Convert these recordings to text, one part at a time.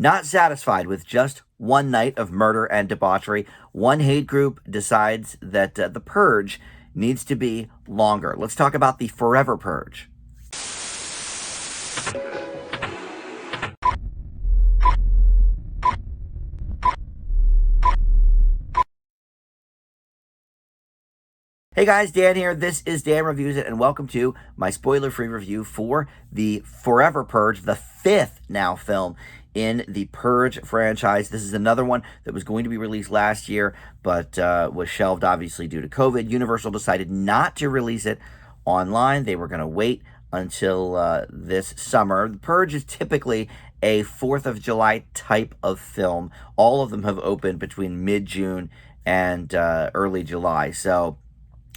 Not satisfied with just one night of murder and debauchery, one hate group decides that the purge needs to be longer. Let's talk about the forever purge. Hey guys, Dan here. This is Dan Reviews It, and welcome to my spoiler-free review for the Forever Purge, the fifth now film in the Purge franchise. This is another one that was going to be released last year, but was shelved obviously due to COVID. Universal decided not to release it online. They were going to wait until this summer. The Purge is typically a 4th of July type of film. All of them have opened between mid-June and early July, so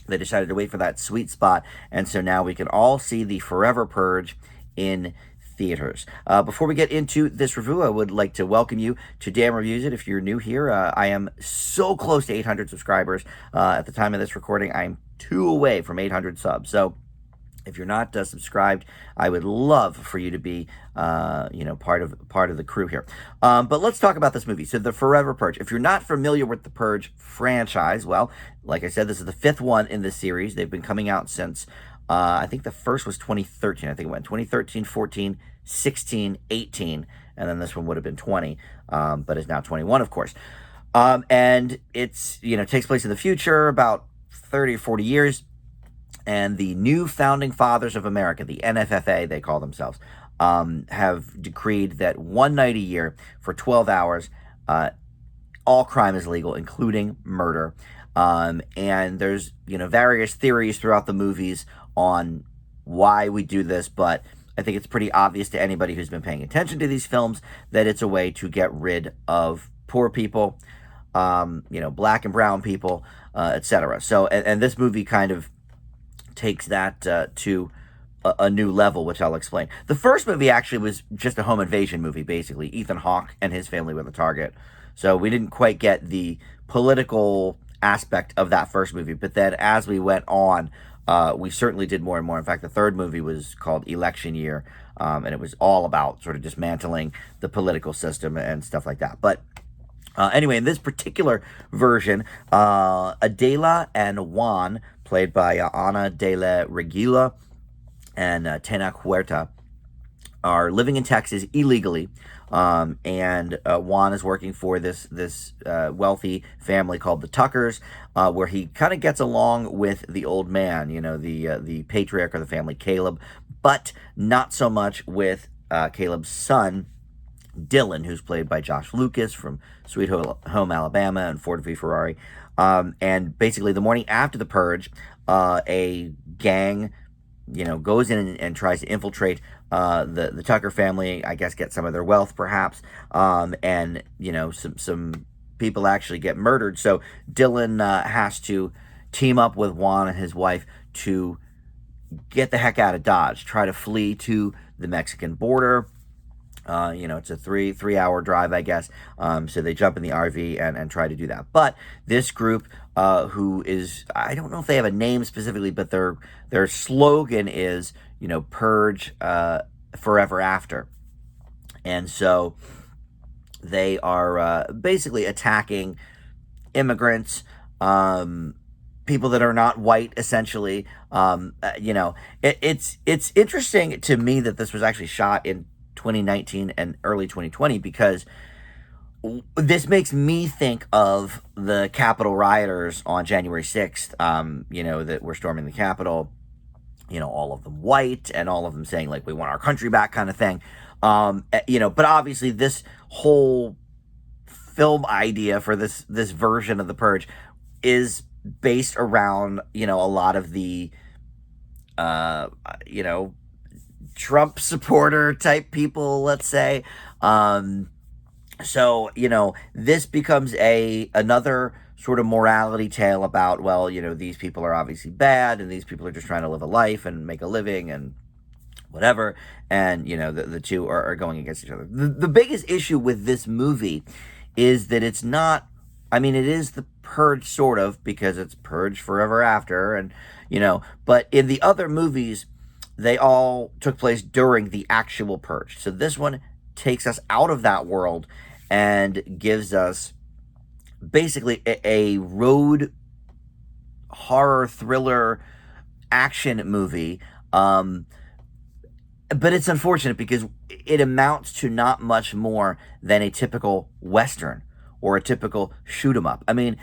they decided to wait for that sweet spot, and so now we can all see the Forever Purge in theaters. Before we get into this review, I would like to welcome you to Dan Reviews It. If you're new here, I am so close to 800 subscribers. At the time of this recording, I'm 2 away from 800 subs. So if you're not subscribed, I would love for you to be, part of the crew here. But let's talk about this movie. So, The Forever Purge. If you're not familiar with the Purge franchise, well, like I said, this is the fifth one in the series. They've been coming out since, I think the first was 2013. I think it went 2013, 14, 16, 18, and then this one would have been 20, but is now 21, of course. And it's, takes place in the future, about 30 or 40 years. And the new founding fathers of America, the NFFA, they call themselves, have decreed that one night a year for 12 hours, all crime is legal, including murder. And there's, various theories throughout the movies on why we do this, but I think it's pretty obvious to anybody who's been paying attention to these films that it's a way to get rid of poor people, black and brown people, etc. So, and this movie kind of takes that to a new level, which I'll explain. The first movie actually was just a home invasion movie, basically. Ethan Hawke and his family were the target. So we didn't quite get the political aspect of that first movie. But then as we went on, we certainly did more and more. In fact, the third movie was called Election Year, and it was all about sort of dismantling the political system and stuff like that. But anyway, in this particular version, Adela and Juan, played by Ana de la Regula and Tena Huerta, are living in Texas illegally, and Juan is working for this wealthy family called the Tuckers, where he kind of gets along with the old man, the patriarch of the family, Caleb, but not so much with Caleb's son, Dylan, who's played by Josh Lucas from Sweet Home Alabama and Ford v Ferrari. And basically the morning after the Purge, a gang, goes in and tries to infiltrate the Tucker family, I guess get some of their wealth perhaps, and, some people actually get murdered. So Dylan has to team up with Juan and his wife to get the heck out of Dodge, try to flee to the Mexican border. It's a three-hour drive, I guess. So they jump in the RV and try to do that. But this group, who is, I don't know if they have a name specifically, but their slogan is, Purge Forever After. And so they are basically attacking immigrants, people that are not white, essentially. It's interesting to me that this was actually shot in 2019 and early 2020, because this makes me think of the Capitol rioters on January 6th, that were storming the Capitol, all of them white and all of them saying, like, we want our country back kind of thing. But obviously this whole film idea for this version of the Purge is based around, a lot of the, Trump supporter type people, let's say. So, this becomes another sort of morality tale about, well, these people are obviously bad and these people are just trying to live a life and make a living and whatever. And, the two are going against each other. The biggest issue with this movie is that it's not, it is the Purge sort of, because it's Purge Forever After, and, but in the other movies, they all took place during the actual Purge. So this one takes us out of that world and gives us basically a road horror thriller action movie. But it's unfortunate because it amounts to not much more than a typical Western or a typical shoot 'em up. I mean,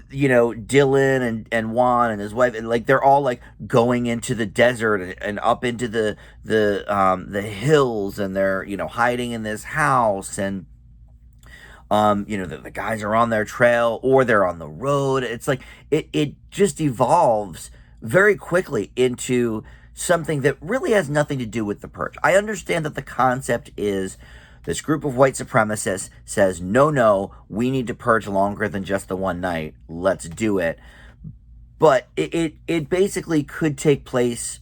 Dylan and Juan and his wife, and like they're all like going into the desert and up into the hills, and they're hiding in this house, and the guys are on their trail or they're on the road. It's like it just evolves very quickly into something that really has nothing to do with the Purge. I understand that the concept is this group of white supremacists says, no, we need to purge longer than just the one night. Let's do it. But it basically could take place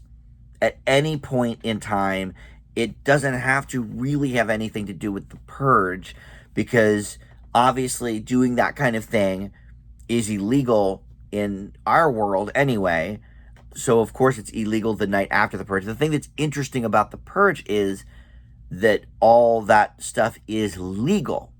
at any point in time. It doesn't have to really have anything to do with the Purge, because obviously doing that kind of thing is illegal in our world anyway. So, of course, it's illegal the night after the Purge. The thing that's interesting about the Purge is that all that stuff is legal.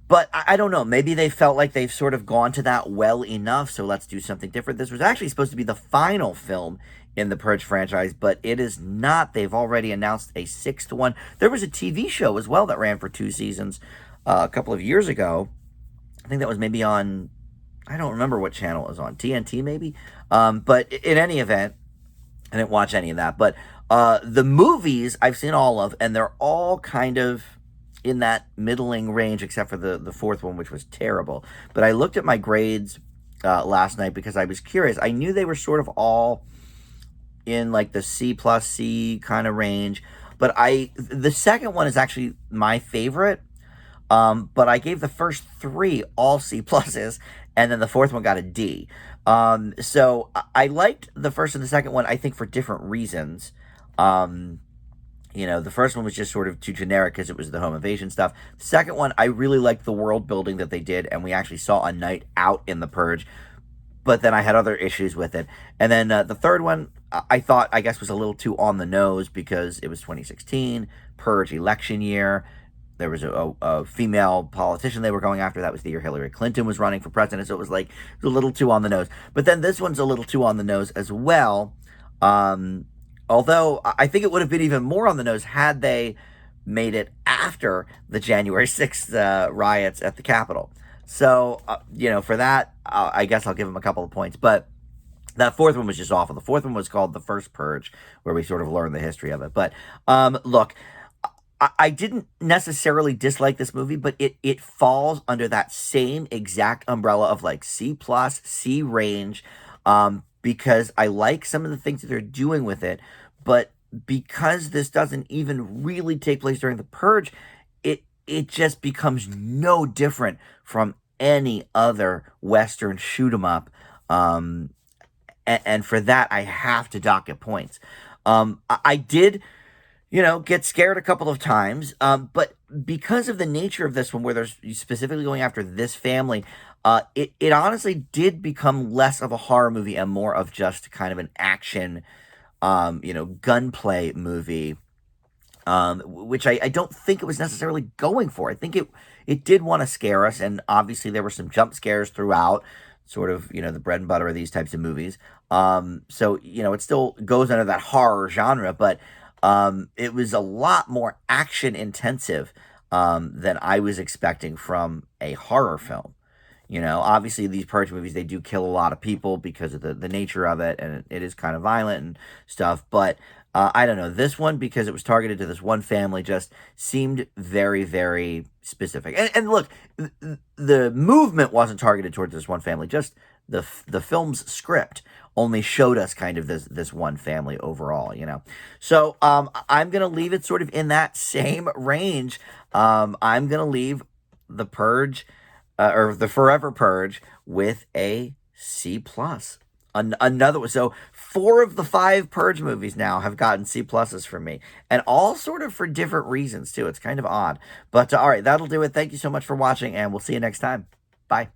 But I don't know. Maybe they felt like they've sort of gone to that well enough, so let's do something different. This was actually supposed to be the final film in the Purge franchise, but it is not. They've already announced a sixth one. There was a TV show as well that ran for 2 seasons a couple of years ago. I think that was maybe on... I don't remember what channel it was on. TNT, maybe? But in any event, I didn't watch any of that. But the movies, I've seen all of, and they're all kind of in that middling range, except for the fourth one, which was terrible. But I looked at my grades last night because I was curious. I knew they were sort of all in like the C+C kind of range. But the second one is actually my favorite. But I gave the first 3 all C pluses, and then the fourth one got a D. So I liked the first and the second one, I think, for different reasons. The first one was just sort of too generic because it was the home invasion stuff. The second one, I really liked the world building that they did, and we actually saw a night out in the Purge. But then I had other issues with it. And then the third one, I thought, I guess, was a little too on the nose because it was 2016, Purge election year. There was a female politician they were going after. That was the year Hillary Clinton was running for president. So it was like a little too on the nose. But then this one's a little too on the nose as well. Although I think it would have been even more on the nose had they made it after the January 6th riots at the Capitol. So, for that, I guess I'll give them a couple of points. But that fourth one was just awful. The fourth one was called The First Purge, where we sort of learned the history of it. But look, I didn't necessarily dislike this movie, but it falls under that same exact umbrella of like C+, C range, because I like some of the things that they're doing with it, but because this doesn't even really take place during the Purge, it just becomes no different from any other Western shoot 'em up, and for that I have to dock it points. I did get scared a couple of times. But because of the nature of this one, where they're specifically going after this family, it honestly did become less of a horror movie and more of just kind of an action, gunplay movie, which I don't think it was necessarily going for. I think it did want to scare us, and obviously there were some jump scares throughout, sort of, the bread and butter of these types of movies. So, it still goes under that horror genre, but it was a lot more action intensive than I was expecting from a horror film. Obviously these Purge movies, they do kill a lot of people because of the nature of it, and it is kind of violent and stuff. But I don't know, this one, because it was targeted to this one family, just seemed very, very specific. And look, the movement wasn't targeted towards this one family, just the film's script only showed us kind of this one family overall, So I'm going to leave it sort of in that same range. I'm going to leave the Purge, or the Forever Purge, with a C+. Another one. So 4 of the 5 Purge movies now have gotten C pluses from me, and all sort of for different reasons too. It's kind of odd, but all right, that'll do it. Thank you so much for watching, and we'll see you next time. Bye.